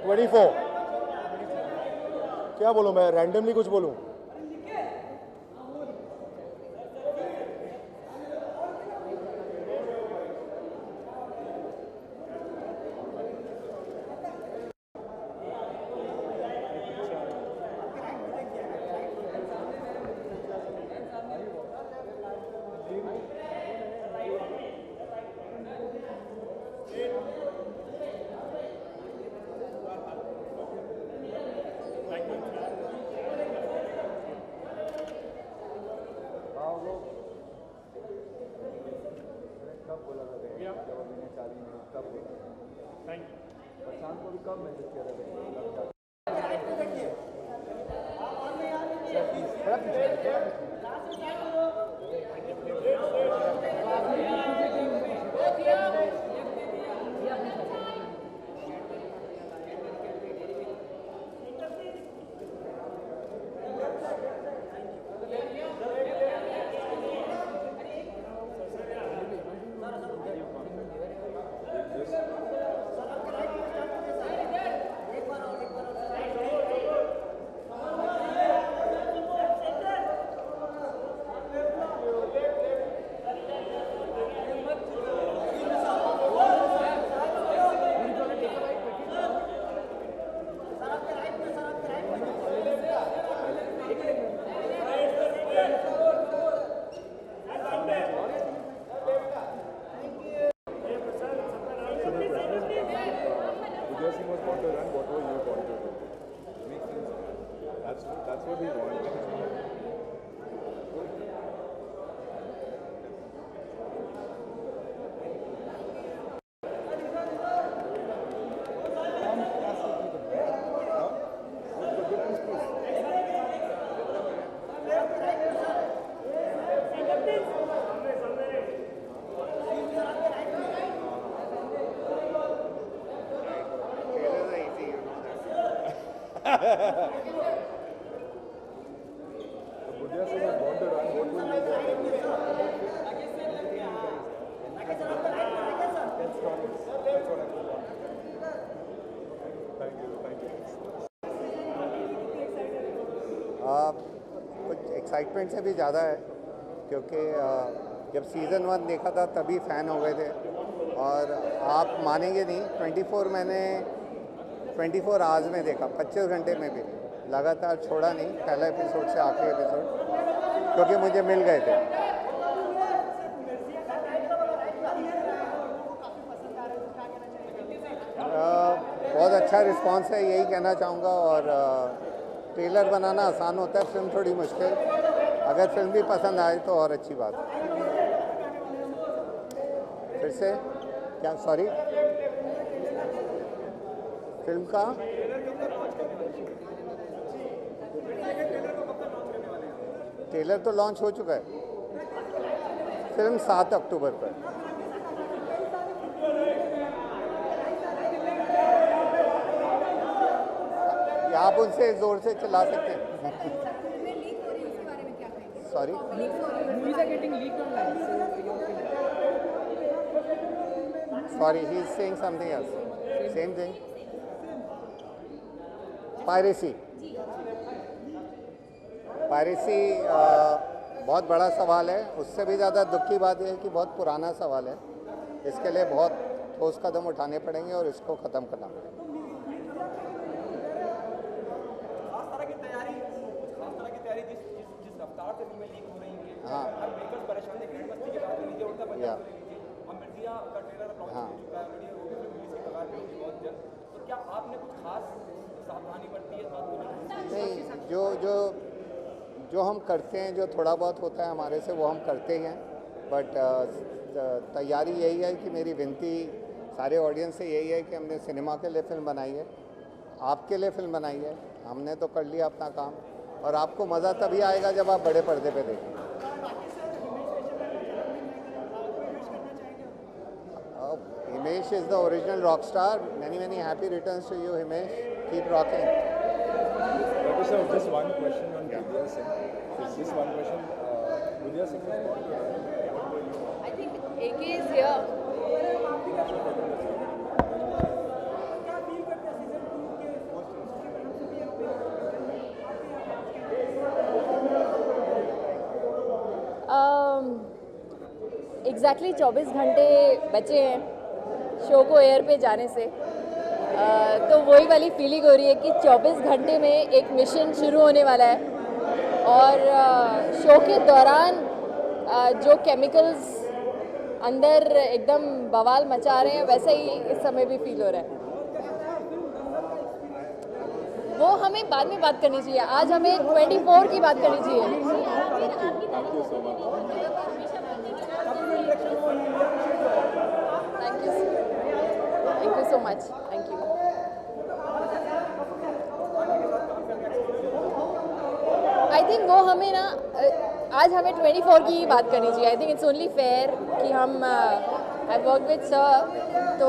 24। क्या बोलूँ मैं, रैंडमली कुछ बोलूँ? कब बोला था जब मैंने 40 मिनट कब बोला? Thank you. प्रशांत को भी कब मैसेज किया था? That's what we want. कुछ एक्साइटमेंट से भी ज़्यादा है क्योंकि जब सीज़न 1 देखा था तभी फ़ैन हो गए थे और आप मानेंगे नहीं 24 मैंने 24 आवर्स में देखा, 25 घंटे में भी लगातार छोड़ा नहीं, पहला एपिसोड से आखिरी एपिसोड, क्योंकि मुझे मिल गए थे। बहुत अच्छा रिस्पांस है, यही कहना चाहूँगा। और ट्रेलर बनाना आसान होता है, फिल्म थोड़ी मुश्किल। अगर फिल्म भी पसंद आए तो और अच्छी बात। फिर से क्या, सॉरी, फिल्म का ट्रेलर तो लॉन्च हो चुका है, फिल्म 7 अक्टूबर पर। आप उनसे ज़ोर से चला सकते हैं। Sorry, sorry, he is saying something else, same thing. Piracy बहुत बड़ा सवाल है। उससे भी ज़्यादा दुख की बात यह है कि बहुत पुराना सवाल है। इसके लिए बहुत ठोस कदम उठाने पड़ेंगे और इसको ख़त्म करना पड़ेगा। हाँ, हाँ, तो क्या आपने कुछ खास सावधानी बरती है? नहीं, जो हम करते हैं, जो थोड़ा बहुत होता है हमारे से, वो हम करते ही हैं। बट तैयारी यही है कि मेरी विनती सारे ऑडियंस से यही है कि हमने सिनेमा के लिए फ़िल्म बनाई है, आपके लिए फ़िल्म बनाई है, हमने तो कर लिया अपना काम, और आपको मज़ा तभी आएगा जब आप बड़े पर्दे पे देखें। Himesh is the original rock star. Many happy returns to you, Himesh. Keep rocking. Okay, so just one question on Vidya Singh. Just one question. Vidya Singh is born. I think AK is here. Exactly 24 घंटे बचे हैं show को air पे जाने से, तो वही वाली फीलिंग हो रही है कि 24 घंटे में एक मिशन शुरू होने वाला है और शो के दौरान जो केमिकल्स अंदर एकदम बवाल मचा रहे हैं वैसा ही इस समय भी फील हो रहा है। वो हमें बाद में बात करनी चाहिए, आज हमें 24 की बात करनी चाहिए। Thank you so much, thank you. I think वो हमें ना आज हमें 24 की ही बात करनी चाहिए। आई थिंक इट्स ओनली फेयर कि हम आई वर्क विद सर, तो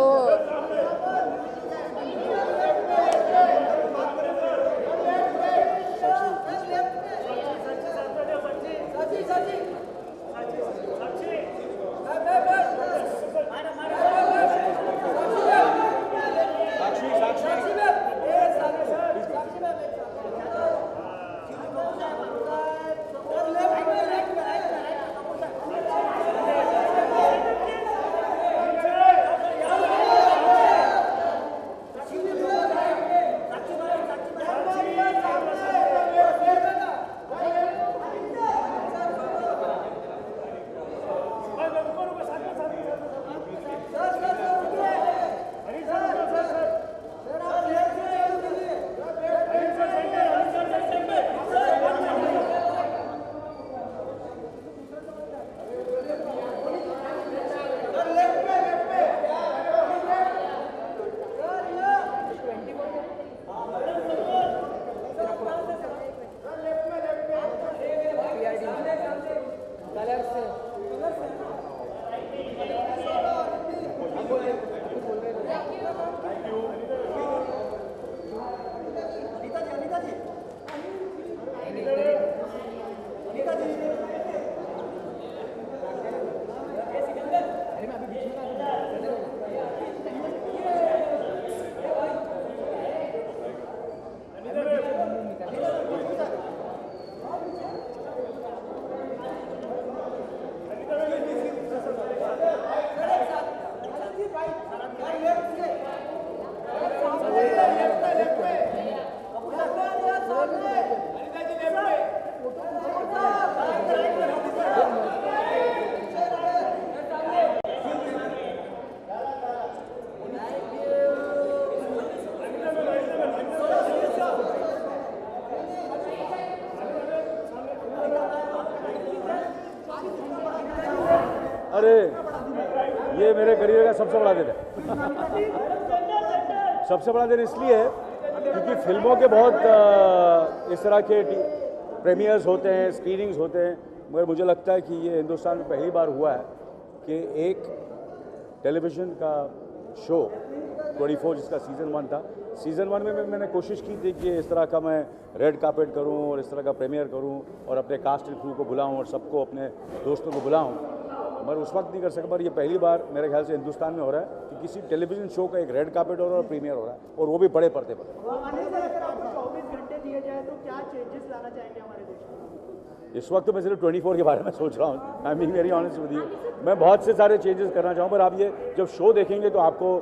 अरे ये मेरे करियर का सबसे बड़ा दिन है। सबसे बड़ा दिन इसलिए है क्योंकि फिल्मों के बहुत इस तरह के प्रीमियर्स होते हैं, स्क्रीनिंग्स होते हैं, मगर मुझे लगता है कि ये हिंदुस्तान में पहली बार हुआ है कि एक टेलीविज़न का शो 24 जिसका सीज़न 1 था, सीज़न 1 में मैंने कोशिश की थी कि इस तरह का मैं रेड कार्पेट करूं और इस तरह का प्रीमियर करूं और अपने कास्ट एंड क्रू को बुलाऊं और सबको अपने दोस्तों को बुलाऊं, मगर उस वक्त नहीं कर सका। पर ये पहली बार मेरे ख्याल से हिंदुस्तान में हो रहा है कि किसी टेलीविज़न शो का एक रेड कार्पेट हो रहा है और प्रीमियर हो रहा है, और वो भी बड़े पर्दे पर। इस वक्त तो मैं सिर्फ 24 के बारे में सोच रहा हूँ। I mean very honest with you, मैं बहुत से सारे चेंजेस करना चाहूँ, पर आप ये जब शो देखेंगे तो आपको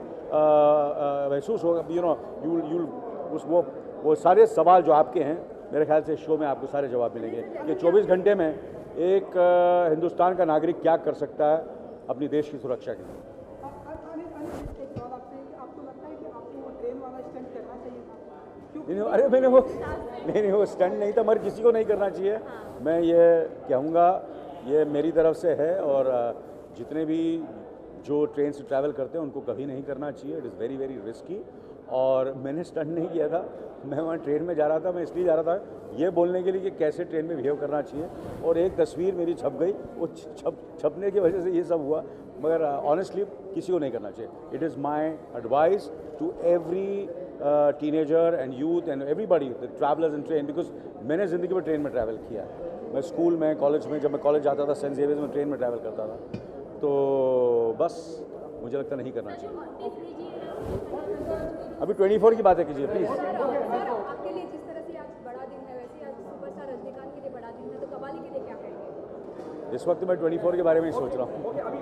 महसूस होगा, यू नो, यू वो सारे सवाल जो आपके हैं, मेरे ख्याल से शो में आपको सारे जवाब मिलेंगे कि 24 घंटे में एक हिंदुस्तान का नागरिक क्या कर सकता है अपनी देश की सुरक्षा के लिए। अरे मैंने वो नहीं वो स्टंट नहीं था, मगर किसी को नहीं करना चाहिए। मैं ये कहूँगा, ये मेरी तरफ से है, और जितने भी जो ट्रेन से ट्रैवल करते हैं उनको कभी नहीं करना चाहिए। It is very very risky. और मैंने स्टंट नहीं किया था, मैं वहाँ ट्रेन में जा रहा था। मैं इसलिए जा रहा था ये बोलने के लिए कि कैसे ट्रेन में बिहेव करना चाहिए, और एक तस्वीर मेरी छप गई, वो छपने की वजह से ये सब हुआ, मगर ऑनेस्टली किसी को नहीं करना चाहिए। It is my advice to every teenager and youth and everybody the travellers in train, because मैंने ज़िंदगी में ट्रेन में ट्रैवल किया है। मैं स्कूल में, कॉलेज में, जब मैं कॉलेज जाता था सेंट जेवियर्स में, ट्रेन में ट्रैवल करता था, तो बस मुझे लगता नहीं करना चाहिए। अभी 24 की बातें कीजिए प्लीज़। आपके लिए जिस तरह से आज बड़ा दिन है, वैसे आज सुपरस्टार रजनीकांत के लिए बड़ा दिन है, तो कव्वाली के लिए क्या कहेंगे? इस वक्त मैं 24 के बारे में ही सोच रहा हूँ। ओके, अभी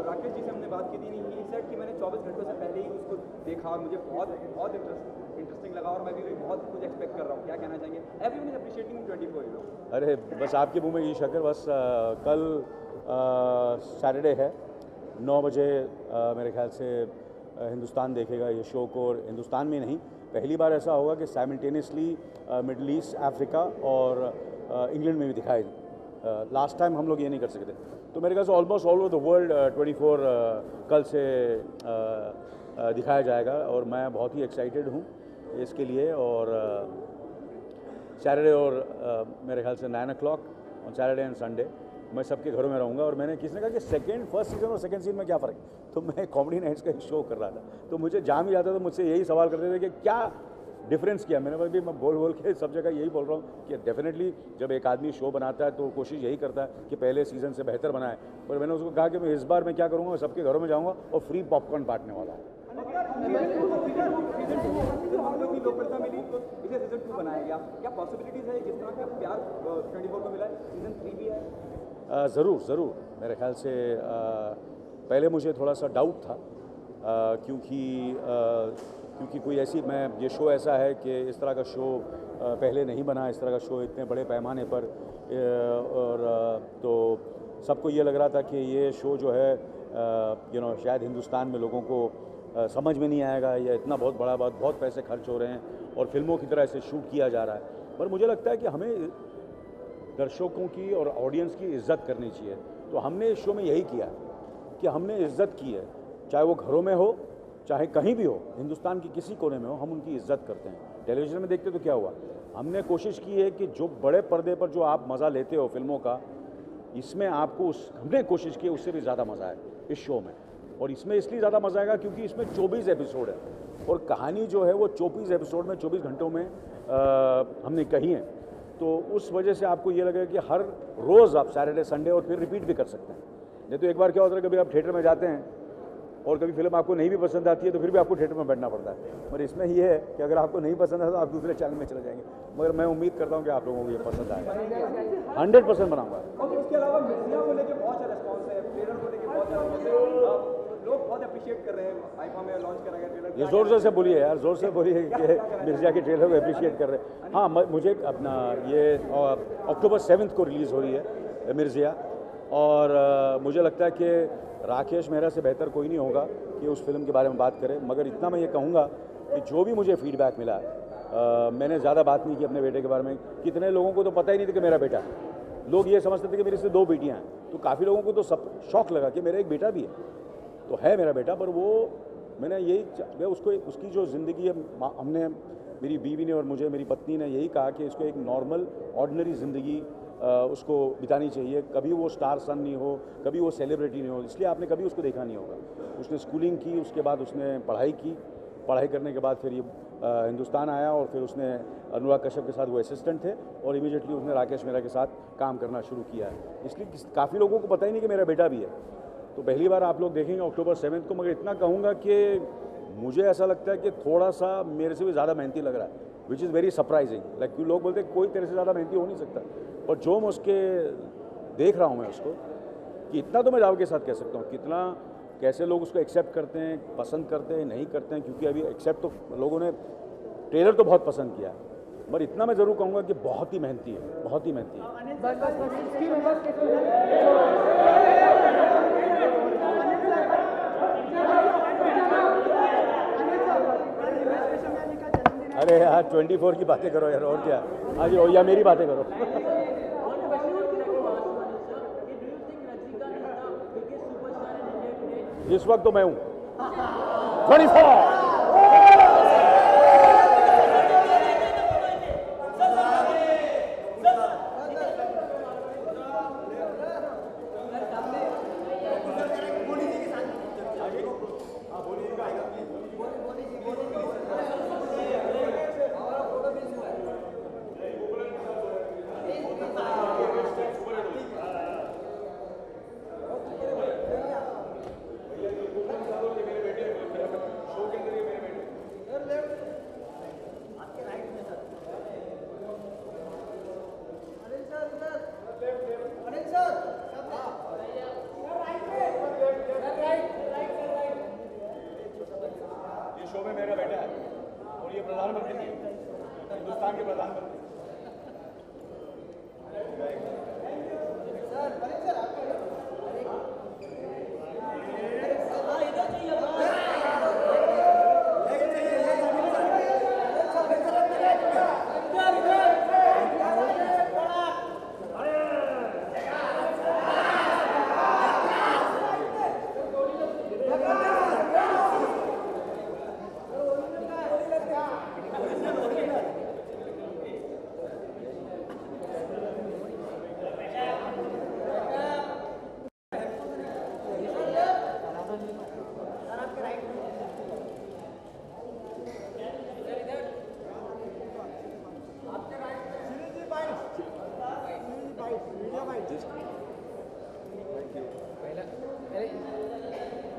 राकेश जी से हमने बात की थी, ही सेड कि मैंने 24 घंटों से पहले ही उसको देखा और मुझे बहुत इंटरेस्टिंग लगा और मैं भी बहुत कुछ एक्सपेक्ट कर रहा हूँ। क्या कहना चाहेंगे? Everyone is appreciating 24। अरे बस आपके मुंह में ये शक्कर, बस कल सैटरडे है 9 बजे मेरे ख्याल से हिंदुस्तान देखेगा ये शो को। और हिंदुस्तान में नहीं, पहली बार ऐसा होगा कि साइमल्टेनियसली मिडल ईस्ट, अफ्रीका और इंग्लैंड में भी दिखाए। लास्ट टाइम हम लोग ये नहीं कर सकते, तो मेरे ख्याल से almost all over the world 24 कल से दिखाया जाएगा और मैं बहुत ही एक्साइटेड हूँ इसके लिए। और सैटरडे और मेरे ख्याल से 9 o'clock on Saturday and Sunday मैं सबके घरों में रहूँगा। और मैंने किसी ने कहा कि फर्स्ट सीज़न और सेकंड सीज़न में क्या फ़र्क, तो मैं कॉमेडी नाइट्स का एक शो कर रहा था, तो मुझे जाम ही जाता था, मुझसे यही सवाल करते थे कि क्या डिफरेंस किया। मैंने भी मैं बोल के सब जगह यही बोल रहा हूँ कि डेफिनेटली जब एक आदमी शो बनाता है तो कोशिश यही करता है कि पहले सीज़न से बेहतर बनाए। पर मैंने उसको कहा कि मैं इस बार मैं क्या करूँगा, सबके घरों में जाऊँगा और फ्री पॉपकॉर्न बांटने वाला हूँ। लोकप्रियता मिली तो इसे सीजन 2 बनाया गया, क्या पॉसिबिलिटीज है जिस तरह का प्यार 24 को मिला है, सीजन 3 भी है? ज़रूर मेरे ख्याल से पहले मुझे थोड़ा सा डाउट था क्योंकि कोई ऐसी ये शो ऐसा है कि इस तरह का शो पहले नहीं बना, इस तरह का शो इतने बड़े पैमाने पर। और तो सबको ये लग रहा था कि ये शो जो है शायद हिंदुस्तान में लोगों को समझ में नहीं आएगा, या इतना बहुत बड़ा बहुत पैसे खर्च हो रहे हैं और फिल्मों की तरह इसे शूट किया जा रहा है। पर मुझे लगता है कि हमें दर्शकों की और ऑडियंस की इज़्ज़त करनी चाहिए। तो हमने इस शो में यही किया कि हमने इज़्ज़त की है, चाहे वो घरों में हो चाहे कहीं भी हो, हिंदुस्तान की किसी कोने में हो, हम उनकी इज़्ज़त करते हैं। टेलीविज़न में देखते तो क्या हुआ, हमने कोशिश की है कि जो बड़े पर्दे पर जो आप मज़ा लेते हो फिल्मों का, इसमें आपको हमने कोशिश की उससे भी ज़्यादा मज़ा आए इस शो में। और इसमें इसलिए ज़्यादा मज़ा आएगा क्योंकि इसमें 24 एपिसोड है और कहानी जो है वो 24 एपिसोड में 24 घंटों में हमने कही है। तो उस वजह से आपको ये लगेगा कि हर रोज़ आप सैटरडे संडे और फिर रिपीट भी कर सकते हैं। नहीं तो एक बार क्या होता है, कभी आप थिएटर में जाते हैं और कभी फिल्म आपको नहीं भी पसंद आती है तो फिर भी आपको थिएटर में बैठना पड़ता है। पर इसमें ये है कि अगर आपको नहीं पसंद है तो आप दूसरे चैनल में चले जाएंगे। मगर मैं उम्मीद करता हूँ कि आप लोगों को ये पसंद आएगा, 100% बनाऊंगा। और उसके अलावा मिर्जिया को लेकर बहुत अच्छा रिस्पॉन्स है, ट्रेलर को लेकर बहुत अच्छा रिस्पॉन्स है, लोग बहुत अप्रिशिएट कर रहे हैं। आईफा में लॉन्च करा गया ट्रेलर, ये ज़ोर से बोलिए यार, ज़ोर से बोलिए कि मिर्जिया के ट्रेलर को अप्रिशिएट कर रहे हैं। हाँ, मुझे अपना ये अक्टूबर 7 को रिलीज़ हो रही है मिर्जिया, और मुझे लगता है कि राकेश मेहरा से बेहतर कोई नहीं होगा कि उस फिल्म के बारे में बात करें। मगर इतना मैं ये कहूँगा कि जो भी मुझे फीडबैक मिला, मैंने ज़्यादा बात नहीं की अपने बेटे के बारे में। कितने लोगों को तो पता ही नहीं था कि मेरा बेटा है, लोग ये समझते थे कि मेरे से 2 बेटियाँ हैं। तो काफ़ी लोगों को तो सब शौक लगा कि मेरा एक बेटा भी है। तो है मेरा बेटा, पर वो मैंने यही उसको उसकी जो ज़िंदगी है, हमने मेरी बीवी ने और मुझे मेरी पत्नी ने यही कहा कि इसको एक नॉर्मल ऑर्डिनरी ज़िंदगी उसको बितानी चाहिए। कभी वो स्टार सन नहीं हो, कभी वो सेलिब्रिटी नहीं हो, इसलिए आपने कभी उसको देखा नहीं होगा। उसने स्कूलिंग की, उसके बाद उसने पढ़ाई की, पढ़ाई करने के बाद फिर ये हिंदुस्तान आया और फिर उसने अनुराग कश्यप के साथ वो असिस्टेंट थे और इमीडिएटली उसने राकेश मेहरा के साथ काम करना शुरू किया है। इसलिए काफ़ी लोगों को पता ही नहीं कि मेरा बेटा भी है। तो पहली बार आप लोग देखेंगे अक्टूबर 7 को। मगर इतना कहूँगा कि मुझे ऐसा लगता है कि थोड़ा सा मेरे से भी ज़्यादा मेहनती लग रहा है, which is very surprising. Like लोग बोलते हैं कोई तेरे से ज़्यादा मेहनती हो नहीं सकता, और जो मैं उसके देख रहा हूँ मैं उसको, कि इतना तो मैं दावे के साथ कह सकता हूँ कितना कैसे लोग उसको एक्सेप्ट करते हैं, पसंद करते हैं, नहीं करते हैं। क्योंकि अभी एक्सेप्ट तो लोगों ने ट्रेलर तो बहुत पसंद किया, पर इतना मैं ज़रूर कहूँगा कि बहुत ही मेहनती है, बहुत ही मेहनती है। अरे यार 24 की बातें करो यार, और क्या। आज या मेरी बातें करो। इस वक्त तो मैं हूँ 24। प्रधानमंत्री हिंदुस्तान के प्रधानमंत्री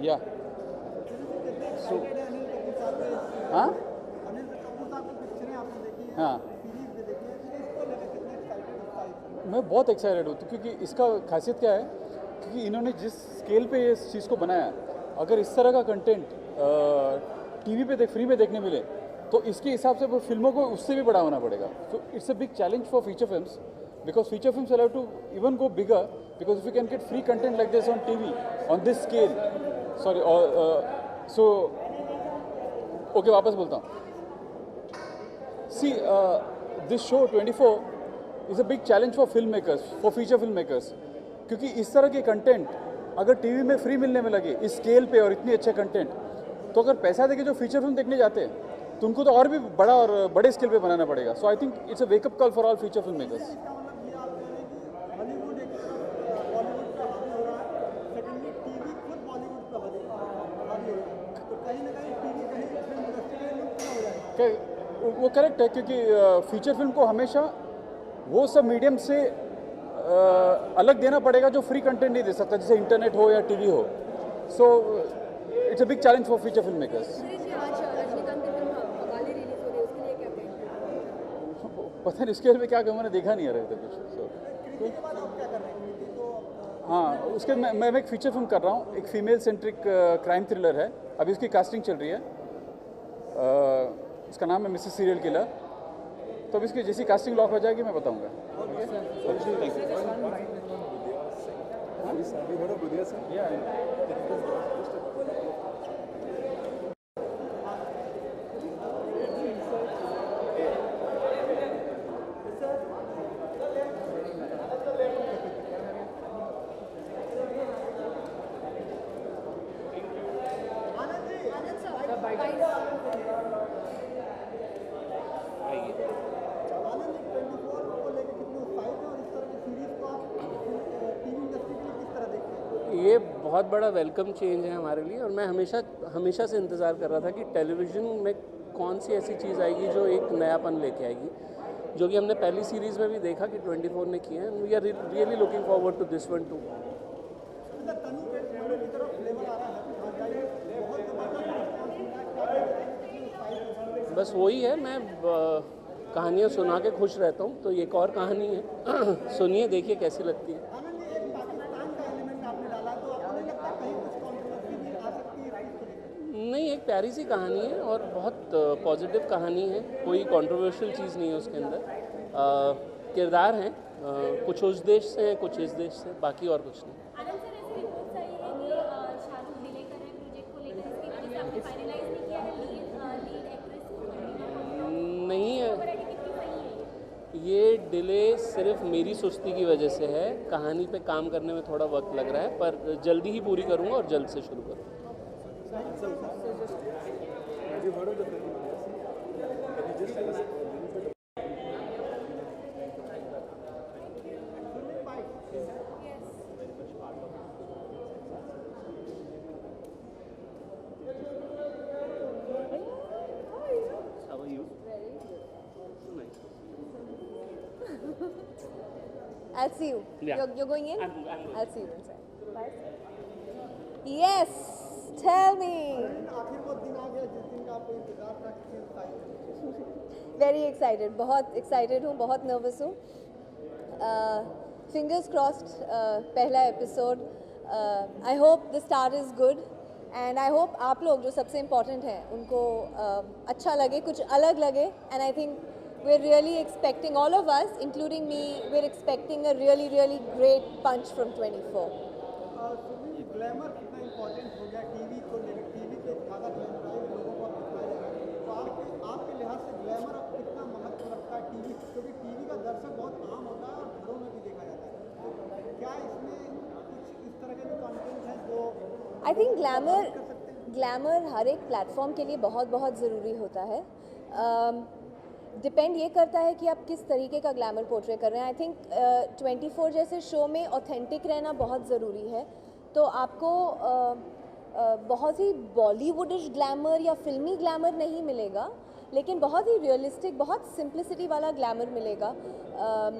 या सो हाँ हाँ मैं बहुत एक्साइटेड हूँ क्योंकि इसका खासियत क्या है क्योंकि इन्होंने जिस स्केल पे ये इस चीज़ को बनाया है अगर इस तरह का कंटेंट टीवी पे फ्री में देखने मिले तो इसके हिसाब से वो फिल्मों को उससे भी बड़ा होना पड़ेगा. So it's a big challenge for feature films because feature films allow to even go bigger because if you can get free content like this on TV on this scale so okay वापस बोलता हूँ. See this show 24 is a big challenge for filmmakers for feature filmmakers क्योंकि इस तरह के content अगर TV में free मिलने में लगे इस स्केल पे और इतने अच्छे कंटेंट तो अगर पैसा देके जो फीचर फिल्म देखने जाते हैं तो उनको तो और भी बड़ा और बड़े स्केल पे बनाना पड़ेगा. So I think it's a wake up call for all feature film makers. वो करेक्ट है क्योंकि फीचर फिल्म को हमेशा वो सब मीडियम से अलग देना पड़ेगा जो फ्री कंटेंट नहीं दे सकता जैसे इंटरनेट हो या टीवी हो. So it's a big challenge for feature film makers. पता नहीं उसके में क्या कहूँ मैंने देखा नहीं आ रहा था कुछ. हाँ उसके मैं एक फीचर फिल्म कर रहा हूँ एक फीमेल सेंट्रिक क्राइम थ्रिलर है. अभी उसकी कास्टिंग चल रही है. इसका नाम है मिसेस सीरियल किलर. तो अब इसकी जैसी कास्टिंग लॉक हो जाएगी मैं बताऊँगा. ये बहुत बड़ा वेलकम चेंज है हमारे लिए और मैं हमेशा से इंतज़ार कर रहा था कि टेलीविज़न में कौन सी ऐसी चीज़ आएगी जो एक नयापन लेके आएगी जो कि हमने पहली सीरीज़ में भी देखा कि 24 ने किया है. We are really looking forward to this one too. बस वही है मैं कहानियाँ सुना के खुश रहता हूँ तो ये एक और कहानी है. सुनिए देखिए कैसी लगती है. नहीं एक प्यारी सी कहानी है और बहुत पॉजिटिव कहानी है. कोई कंट्रोवर्शियल चीज़ नहीं है उसके अंदर. किरदार हैं कुछ उस देश से हैं कुछ इस देश से बाकी और कुछ नहीं. नहीं है ये डिले सिर्फ मेरी सुस्ती की वजह से है. कहानी पे काम करने में थोड़ा वक्त लग रहा है पर जल्दी ही पूरी करूँगा और जल्द से शुरू करूँगा. I'll see you. Yeah. You're going in? I'm going. I'll see you inside. Bye. Yes. Tell me. Very excited. बहुत excited हूँ. बहुत nervous हूँ. Fingers crossed. पहला episode. I hope the start is good. And I hope आप लोग जो सबसे important हैं उनको अच्छा लगे, कुछ अलग लगे. And I think we're really expecting, all of us including me, we're expecting a really great punch from 24. Glamour कितना इम्पोर्टेंट हो गया टीवी को लेकर, टीवी पे ज़्यादा ग्लैमराइज लोगों को दिखाया जा रहा है, तो आपके लिहाज से ग्लैमर अब कितना महत्व रखता है टीवी, क्योंकि टीवी का दर्शक बहुत आम होता है और घरों में भी देखा जाता है, तो क्या इसमें कुछ इस तरह के भी कंटेंट हैं जो आई थिंक ग्लैमर हर एक प्लेटफॉर्म के लिए बहुत ज़रूरी होता है. डिपेंड ये करता है कि आप किस तरीके का ग्लैमर पोर्ट्रे कर रहे हैं. आई थिंक 24 जैसे शो में ऑथेंटिक रहना बहुत ज़रूरी है. तो आपको बहुत ही बॉलीवुडिश ग्लैमर या फिल्मी ग्लैमर नहीं मिलेगा, लेकिन बहुत ही रियलिस्टिक, बहुत सिंप्लिसिटी वाला ग्लैमर मिलेगा.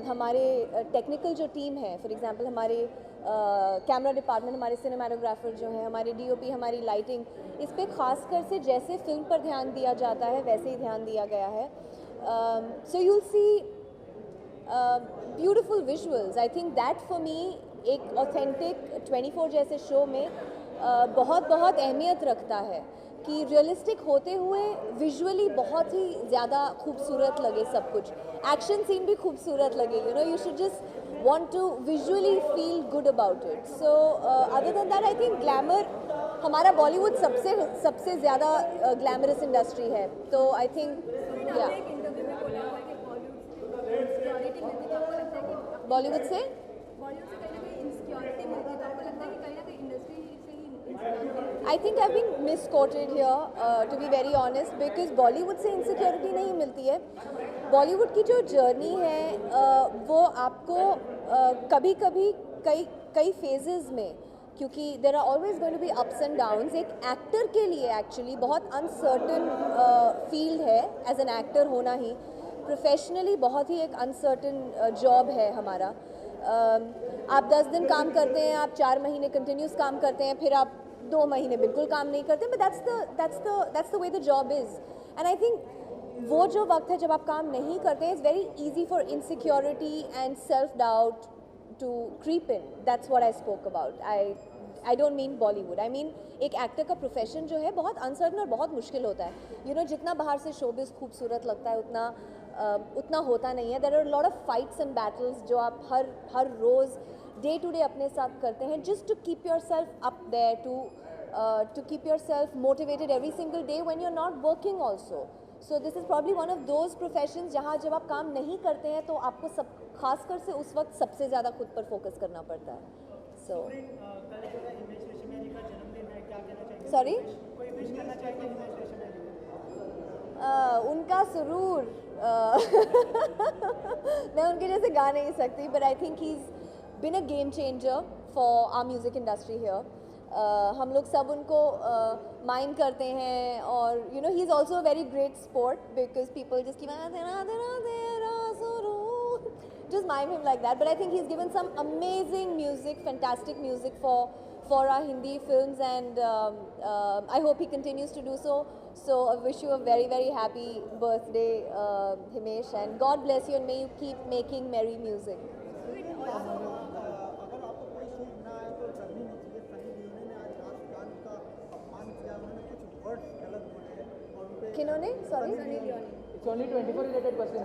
हमारे टेक्निकल जो टीम है, फॉर एग्जांपल हमारे कैमरा डिपार्टमेंट, हमारे सिनेमाटोग्राफर जो हैं, हमारे डीओपी, हमारी लाइटिंग, इस पे खास कर से जैसे फिल्म पर ध्यान दिया जाता है वैसे ही ध्यान दिया गया है. So you'll see beautiful visuals. I think that for me एक authentic 24 जैसे शो में बहुत अहमियत रखता है कि रियलिस्टिक होते हुए विजुअली बहुत ही ज़्यादा खूबसूरत लगे सब कुछ. एक्शन सीन भी खूबसूरत लगे. You should just want to visually feel good about it. So other than that, I think glamour, हमारा बॉलीवुड सबसे ज़्यादा ग्लैमरस इंडस्ट्री है. तो आई थिंक बॉलीवुड से I think I been misquoted here to be very honest, because Bollywood से insecurity नहीं मिलती है. बॉलीवुड की जो जर्नी है वो आपको कभी कई फेजेस में, क्योंकि there are always going to be ups and downs. एक एक्टर के लिए एक्चुअली बहुत अनसर्टन फील्ड है एज एन एक्टर होना ही. प्रोफेशनली बहुत ही एक अनसर्टन जॉब है हमारा. आप 10 दिन काम करते हैं, आप 4 महीने कंटिन्यूस काम करते हैं, फिर आप 2 महीने बिल्कुल काम नहीं करते. But that's the way the job is. And I think वो जो वक्त है जब आप काम नहीं करते हैं, it's very easy for insecurity and self doubt to creep in. That's what I spoke about. I don't mean Bollywood. I mean एक एक्टर का प्रोफेशन जो है बहुत अनसर्टन और बहुत मुश्किल होता है. जितना बाहर से शोबिज़ खूबसूरत लगता है उतना होता नहीं है. There are lot of fights and battles जो आप हर रोज़ डे टू डे अपने साथ करते हैं, just to keep yourself up there, to keep yourself motivated every single day when you are not working also. So this is probably one of those professions जहाँ जब आप काम नहीं करते हैं तो आपको खासकर से उस वक्त सबसे ज़्यादा खुद पर फोकस करना पड़ता है. सो सॉरी, उनका सुरूर मैं उनके जैसे गा नहीं सकती, but I think he is been a game changer for our music industry here. हम लोग सब उनको माइंड करते हैं, और he is also a very great support, because people just just mime him like that. But I think he's given some amazing music, fantastic music for our Hindi films, and I hope he continues to do so. So I wish you a very happy birthday, Himesh, and God bless you, and may you keep making merry music. अगर आपको कोई चीज़ ना आए तो करनी नहीं चाहिए. Sunny Leone ने आज राज खान का अपमान किया, उन्होंने कुछ वर्ड्स गलत बोले और उनपे किन्होंने? Sorry? Sunny Leone. It's only 24 related questions.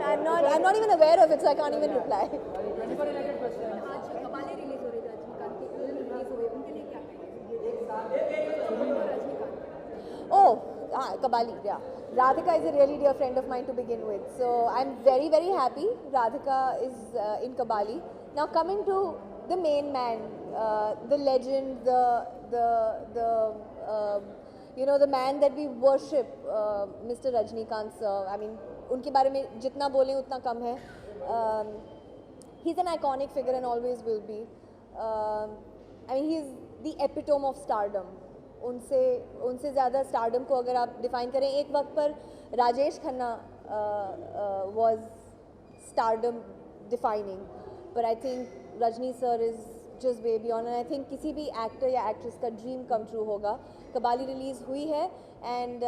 I'm not even aware of it, so I can't even reply. 24 related questions. आज कबाली रिलीज हो रही है, रजनीकांत की फिल्म रिलीज हुई, उनके लिए क्या कहेंगे? Rajinikanth. Oh, Kabali, yeah. Radhika is a really dear friend of mine to begin with. So I'm very happy Radhika is in Kabali. Now coming to the main man, the legend, the man that we worship, Mr. Rajnikant sir. I mean, उनके बारे में जितना बोलें उतना कम है. He's an iconic figure and always will be. I mean, he's the epitome of stardom. उनसे ज़्यादा stardom को अगर आप डिफाइन करें, एक वक्त पर Rajesh Khanna was stardom defining, but I think Rajni sir is just way beyond, and I think किसी भी एक्टर या एक्ट्रेस का ड्रीम कम ट्रू होगा. कबाली रिलीज़ हुई है, and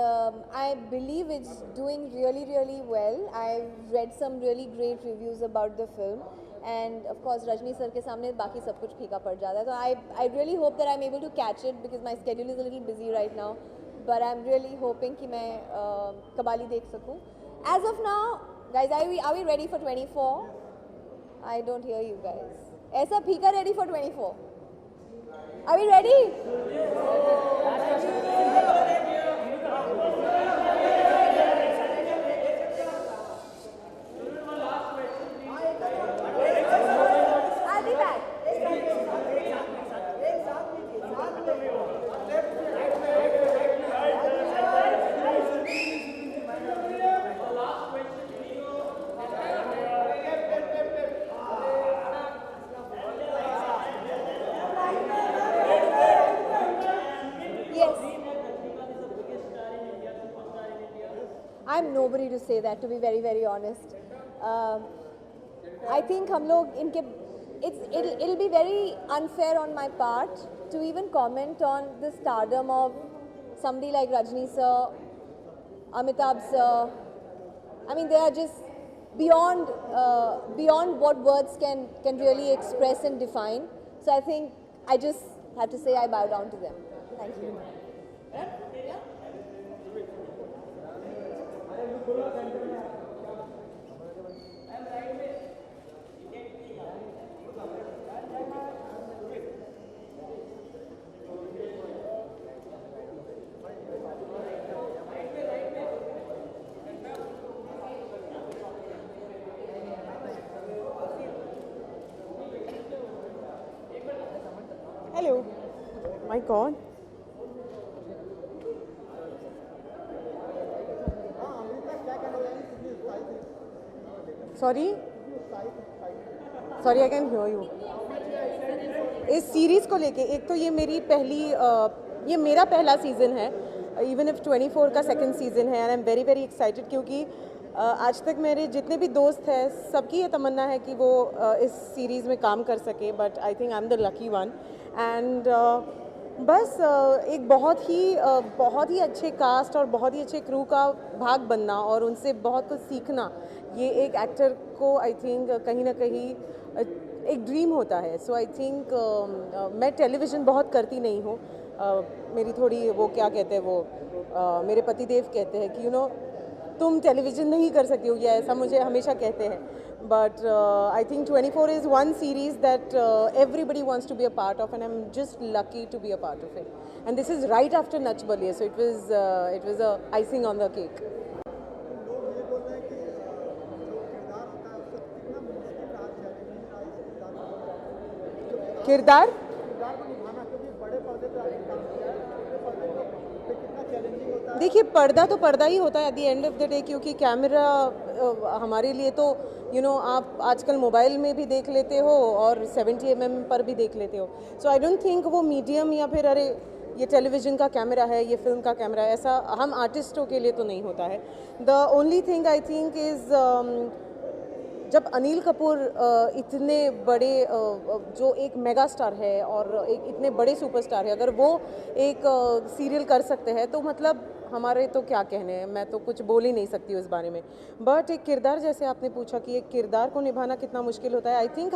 I believe it's doing really well. I've read some really great reviews about the film, end of course Rajni sir के सामने बाकी सब कुछ फीका पड़ जाता है. तो I really hope that I am able to catch it because my schedule is a little busy right now, but I am really hoping कि मैं कबाली देख सकूँ. As of now guys are we ready for 24? I don't hear you guys. ऐसा फीका ready for 24? Are we ready? I'll be back. I'm nobody to say that, to be very, very honest. I think हम लोग इनके it'll be very unfair on my part to even comment on the stardom of somebody like Rajni sir, Amitabh sir. I mean, they are just beyond what words can really express and define. So I think I just have to say I bow down to them. Thank you. Hello. My God. Sorry, I can hear you. इस series को लेके एक तो ये मेरा पहला season है, even if 24 का सेकंड सीज़न है, and I am very very excited क्योंकि आज तक मेरे जितने भी दोस्त हैं सबकी ये तमन्ना है कि वो इस सीरीज़ में काम कर सके, but I think I am the lucky one. And बस एक बहुत ही अच्छे कास्ट और बहुत ही अच्छे क्रू का भाग बनना और उनसे बहुत कुछ सीखना, ये एक एक्टर को आई थिंक कहीं ना कहीं एक ड्रीम होता है. सो आई थिंक मैं टेलीविज़न बहुत करती नहीं हूँ. मेरी थोड़ी वो क्या कहते हैं वो मेरे पति देव कहते हैं कि तुम टेलीविज़न नहीं कर सकती हो, या ऐसा मुझे हमेशा कहते हैं. But I think 24 is one series that everybody wants to be a part of, and I'm just lucky to be a part of it. And this is right after Nach Baliye, so it was a icing on the cake. किरदार देखिए, पर्दा तो पर्दा ही होता है at the end of the day, क्योंकि camera हमारे लिए तो आप आजकल मोबाइल में भी देख लेते हो और 70mm पर भी देख लेते हो. सो आई डोंट थिंक वो मीडियम या फिर अरे ये टेलीविज़न का कैमरा है, ये फिल्म का कैमरा है, ऐसा हम आर्टिस्टों के लिए तो नहीं होता है. The only thing I think is जब अनिल कपूर इतने बड़े जो एक मेगा स्टार है और एक इतने बड़े सुपरस्टार है, अगर वो एक सीरियल कर सकते हैं तो मतलब हमारे तो क्या कहने हैं, मैं तो कुछ बोल ही नहीं सकती उस बारे में. बट एक किरदार, जैसे आपने पूछा कि एक किरदार को निभाना कितना मुश्किल होता है, आई थिंक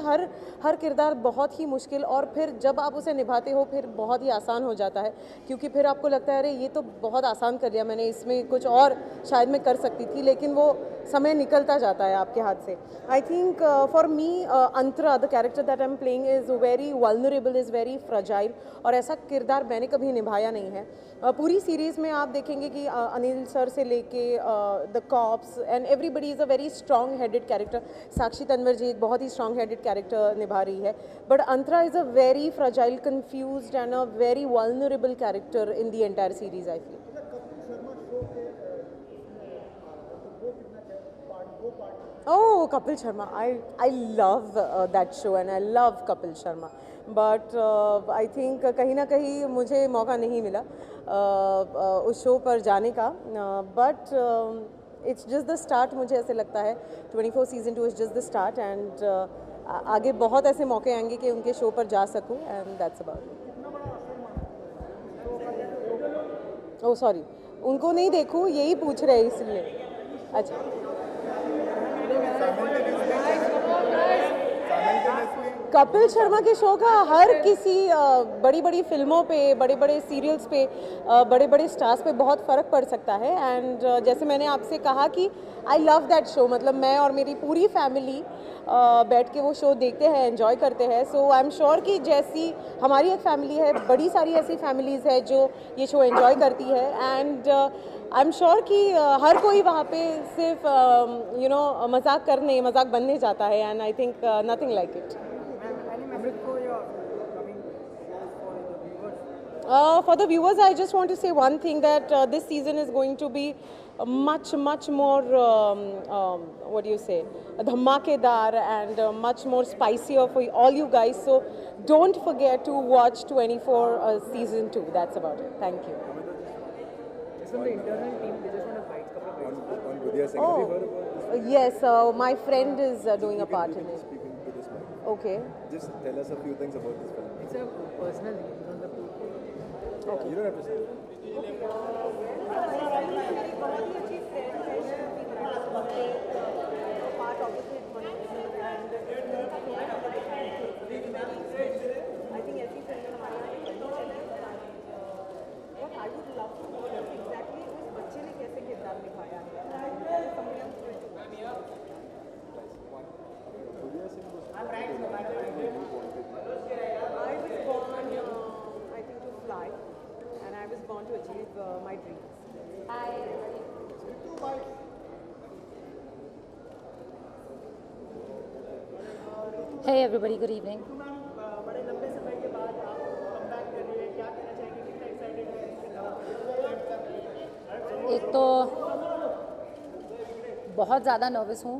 हर किरदार बहुत ही मुश्किल, और फिर जब आप उसे निभाते हो फिर बहुत ही आसान हो जाता है, क्योंकि फिर आपको लगता है अरे ये तो बहुत आसान कर लिया मैंने, इसमें कुछ और शायद मैं कर सकती थी, लेकिन वो समय निकलता जाता है आपके हाथ से. I think for me Antara, the character that I am playing is very vulnerable, is very fragile, और ऐसा किरदार मैंने कभी निभाया नहीं है. पूरी सीरीज़ में आप देखेंगे कि अनिल सर से लेके the cops and everybody is a very strong headed character. Sakshi Tanwar ji एक बहुत ही स्ट्रॉन्ग हेडेड कैरेक्टर निभा रही है, but Antara is a very fragile, confused and a very vulnerable character in the entire series. I feel Oh, Kapil Sharma. I love that show and I love Kapil Sharma. But I think कहीं ना कहीं मुझे मौका नहीं मिला उस show पर जाने का. But it's just the start, मुझे ऐसे लगता है 24 season 2 is just the start, and आगे बहुत ऐसे मौके आएंगे कि उनके शो पर जा सकूँ, and that's about it. Oh sorry, उनको नहीं देखूँ यही पूछ रहे हैं इसलिए. अच्छा कपिल शर्मा के शो का हर किसी बड़ी बड़ी फिल्मों पे, बड़े बड़े सीरियल्स पे, बड़े बड़े स्टार्स पे बहुत फ़र्क पड़ सकता है। एंड जैसे मैंने आपसे कहा कि आई लव दैट शो, मतलब मैं और मेरी पूरी फैमिली बैठ के वो शो देखते हैं, एंजॉय करते हैं। सो आई एम श्योर कि जैसी हमारी एक फैमिली है, बड़ी सारी ऐसी फैमिलीज़ है जो ये शो एंजॉय करती है। एंड आई एम श्योर कि हर कोई वहाँ पे सिर्फ मजाक बनने जाता है। And I think nothing like it. For the viewers, I just want to say one thing, that this season is going to be much more, what do you say, dhamakedar and much more spicier for all you guys. So don't forget to watch 24 season 2. That's about it. Thank you. From the internal team, they just want to fight couple of fights. On Vidya Singh, have you heard about this? Yes, my friend is doing a part in it. Speaking to this mic. Okay. Just tell us a few things about this film. It's a personal thing, it's on the You don't have to say. To achieve my dreams. Hey everybody, good evening. एक तो बहुत ज़्यादा nervous हूँ.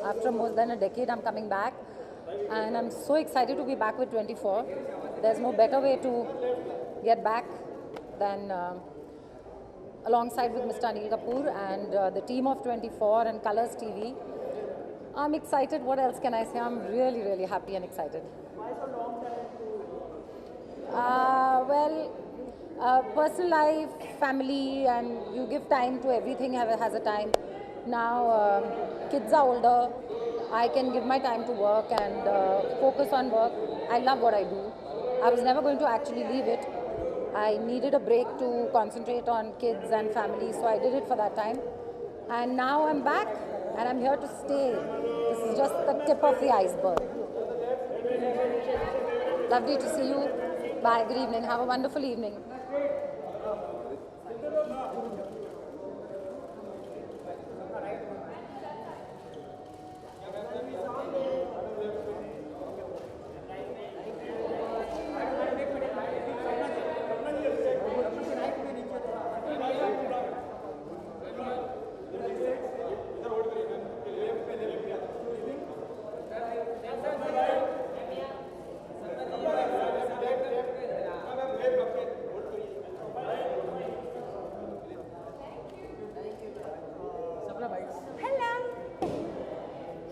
After more than a decade, I'm coming back, and I'm so excited to be back with 24. There's no better way to get back than alongside with Mr. Anil Kapoor and the team of 24 and Colors TV. I'm excited. What else can I say? I'm really happy and excited. Why so long Personal life, family, and you give time to everything has a time. Now kids are older, I can give my time to work and focus on work. I love what I do. I was never going to actually leave it. I needed a break to concentrate on kids and family, so I did it for that time. And now I'm back, and I'm here to stay. This is just the tip of the iceberg. Lovely to see you. Bye, good evening. Have a wonderful evening.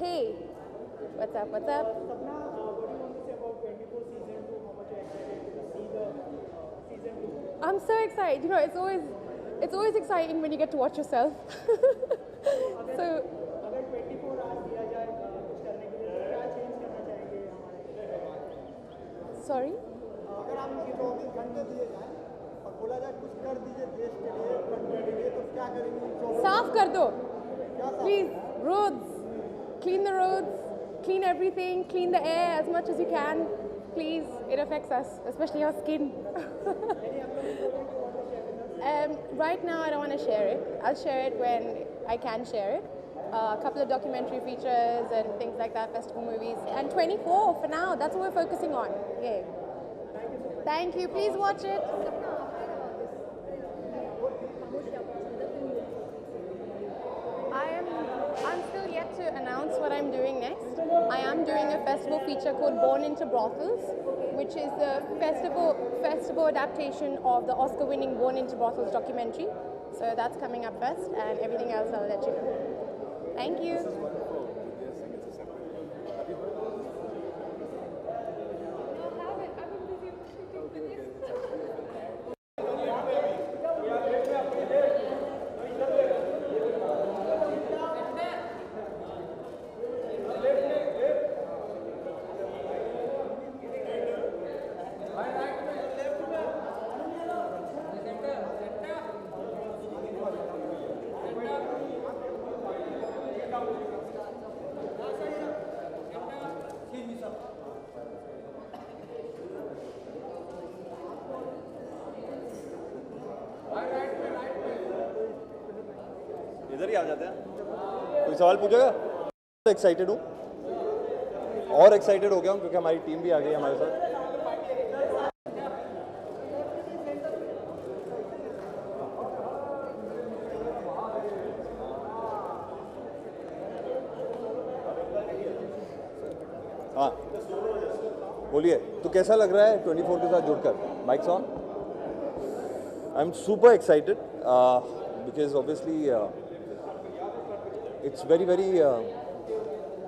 Hey, what's up? What's up? Sapna, what do you want to say about 24 season 2? How much are you excited to see the season 2? I'm so excited. You know, it's always exciting when you get to watch yourself. So. अगर 24 hours दिया जाए कुछ करने के लिए तो क्या change करना चाहेंगे हमारे? Sorry? अगर हम 24 घंटे दिए जाए और बोला जाए कुछ कर दीजिए देश के लिए, कंट्री के लिए, तो क्या करेंगे? साफ कर दो. Please, roads. Clean the roads, clean everything, clean the air as much as you can. Please, it affects us, especially our skin. Right now, I don't want to share it. I'll share it when I can share it. A couple of documentary features and things like that, festival movies. And 24 for now, that's what we're focusing on. Yay. Thank you. Please watch it. I'm still yet to announce what I'm doing next. I am doing a festival feature called Born into Brothels, which is the festival adaptation of the Oscar-winning Born into Brothels documentary. So that's coming up first, and everything else I'll let you know. Thank you. इधर ही आ जाते हैं। कोई सवाल पूछेगा? Excited हूँ और excited हो गया हूँ क्योंकि हमारी टीम भी आ गई है हमारे साथ। हाँ बोलिए, तो कैसा लग रहा है 24 के साथ जुड़कर? Mics on. I am super excited because obviously it's very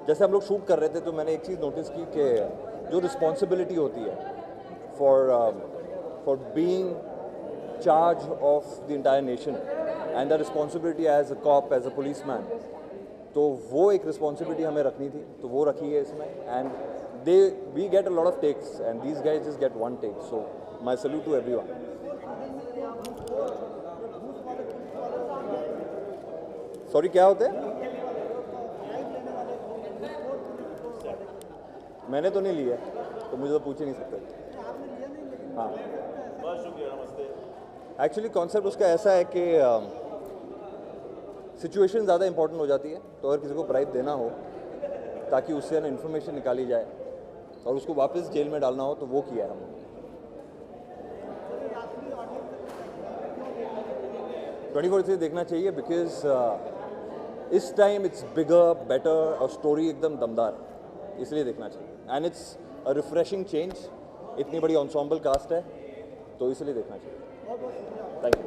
जैसे हम लोग शूट कर रहे थे तो मैंने एक चीज़ नोटिस की कि जो रिस्पॉन्सिबिलिटी होती है for being charge of the entire nation and the responsibility as a cop, as a policeman, तो वो एक रिस्पॉन्सिबिलिटी हमें रखनी थी, तो वो रखी है इसमें। And we get a lot of takes and these guys just get one take, so my salute to everyone. Sorry, क्या होते हैं? मैंने तो नहीं लिया, तो मुझे तो पूछ ही नहीं सकते। हाँ, बहुत शुक्रिया, नमस्ते। एक्चुअली कॉन्सेप्ट उसका ऐसा है कि सिचुएशन ज़्यादा इंपॉर्टेंट हो जाती है, तो अगर किसी को ब्राइब देना हो ताकि उससे ना इन्फॉर्मेशन निकाली जाए और उसको वापस जेल में डालना हो, तो वो किया है हमने। 24 से देखना चाहिए बिकॉज इस टाइम इट्स बिगर, बेटर और स्टोरी एकदम दमदार, इसलिए देखना चाहिए। And it's a refreshing change, इतनी बड़ी एंसेम्बल कास्ट है, तो इसलिए देखना चाहिए। Thank you.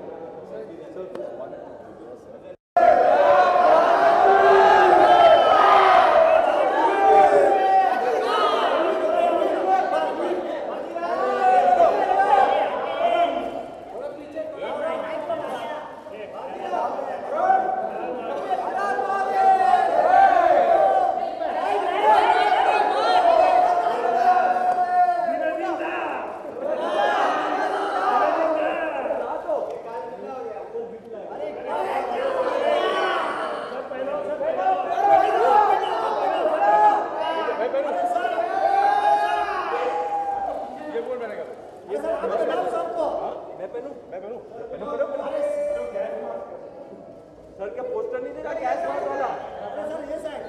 सर क्या पोस्टर नहीं देगा कैश वाला? सर ये side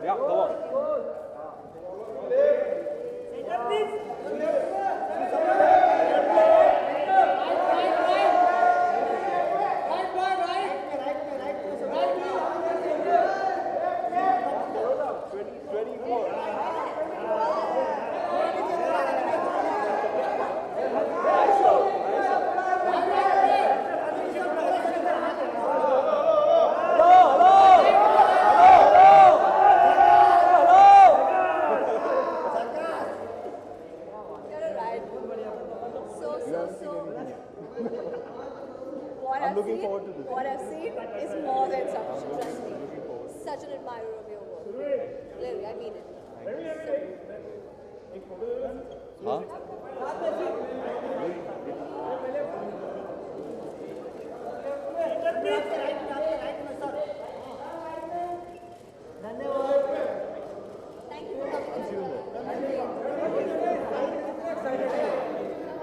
Yeah, come on. What I've seen is more than sufficient, trust me. Such an admirer of your work. Really, I mean it. हाँ?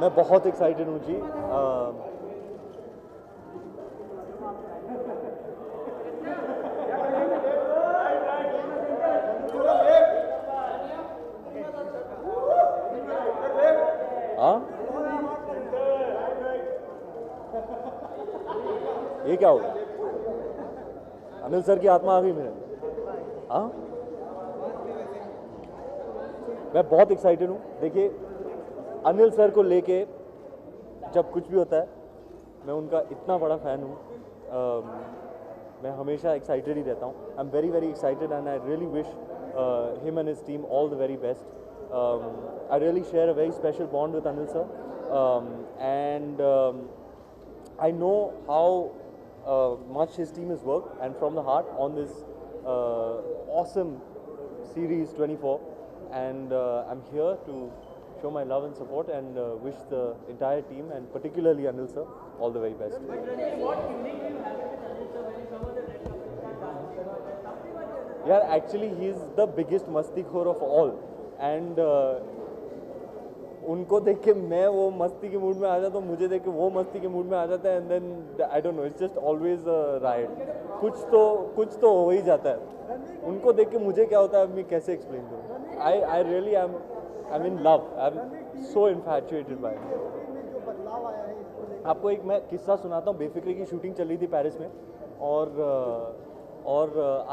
मैं बहुत एक्साइटेड हूँ जी। हाँ, ये क्या होगा? अनिल सर की आत्मा आ गई मेरे। हाँ, मैं बहुत एक्साइटेड हूँ। देखिए, अनिल सर को लेके जब कुछ भी होता है, मैं उनका इतना बड़ा फ़ैन हूँ। मैं हमेशा एक्साइटेड ही रहता हूँ। I am very very excited and I really wish him and his team all the very best. I really share a very special bond with Anil sir, and I know how much his team has worked, and from the heart on this awesome series 24, and I'm here to show my love and support and wish the entire team and particularly Anil sir all the very best. Yeah, actually he's the biggest mastikhor of all, and उनको देख के मैं वो मस्ती के mood में आ जाता हूँ, मुझे देख के वो मस्ती के मूड में आ जाता है, and then I don't know, it's just always right. कुछ तो हो ही जाता है. उनको देख के मुझे क्या होता है मैं कैसे एक्सप्लेन करूँ. I really I am in love. I am so infatuated by. आपको एक मैं किस्सा सुनाता हूँ. बेफिक्री की शूटिंग चल रही थी पेरिस में, और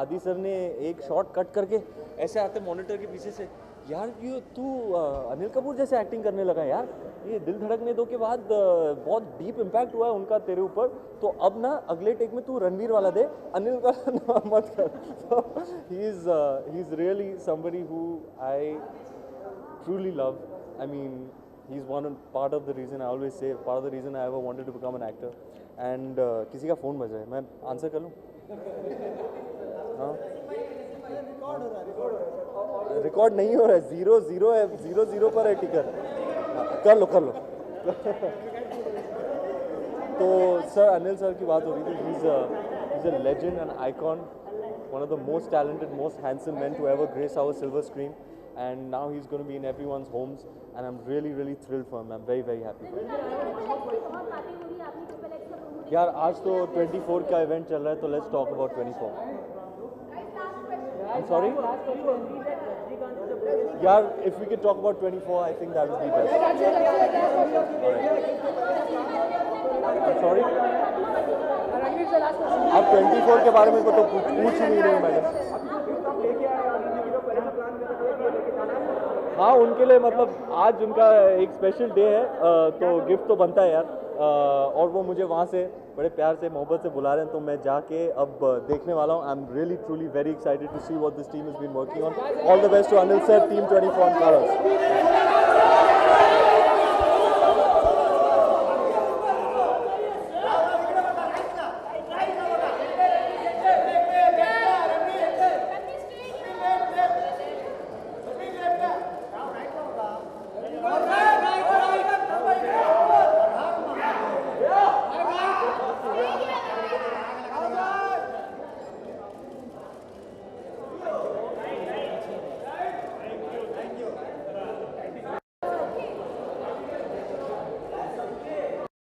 आदि सर ने एक शॉट कट करके ऐसे आते मॉनिटर के पीछे से, यार ये तू अनिल कपूर जैसे एक्टिंग करने लगा यार, ये दिल धड़कने दो के बाद बहुत डीप इम्पैक्ट हुआ है उनका तेरे ऊपर, तो अब ना अगले टेक में तू रणवीर वाला दे, अनिल का मत कर. So he is really somebody who I truly love. I mean, he's part of the reason, I always say, part of the reason I ever wanted to become an actor. And किसी का phone बजा है, मैं answer कर लूँ? हाँ, record नहीं हो रहा है, 0-0 है, 0-0 पर है टिकर. कर लो. तो सर अनिल सर की बात हो रही थी. he's a legend and icon, one of the most talented, most handsome men to ever grace our silver screen, and now he's going to be in everyone's homes, and I'm really really thrilled for him. I'm very very happy for him. यार आज तो 24 का event चल रहा है, तो let's talk about 24. I'm sorry? Yeah, if we could talk about 24, I think that would be best. Right. I'm sorry? आप 24 के बारे में तो पूछ ही नहीं रहे मैडम. हाँ, उनके लिए मतलब आज उनका एक स्पेशल डे है, तो गिफ्ट तो बनता है यार. और वो मुझे वहाँ से बड़े प्यार से मोहब्बत से बुला रहे हैं, तो मैं जाके अब देखने वाला हूँ. I am really truly very excited to see what this team has been working on. All the best to Anil sir, team 24 and Colors.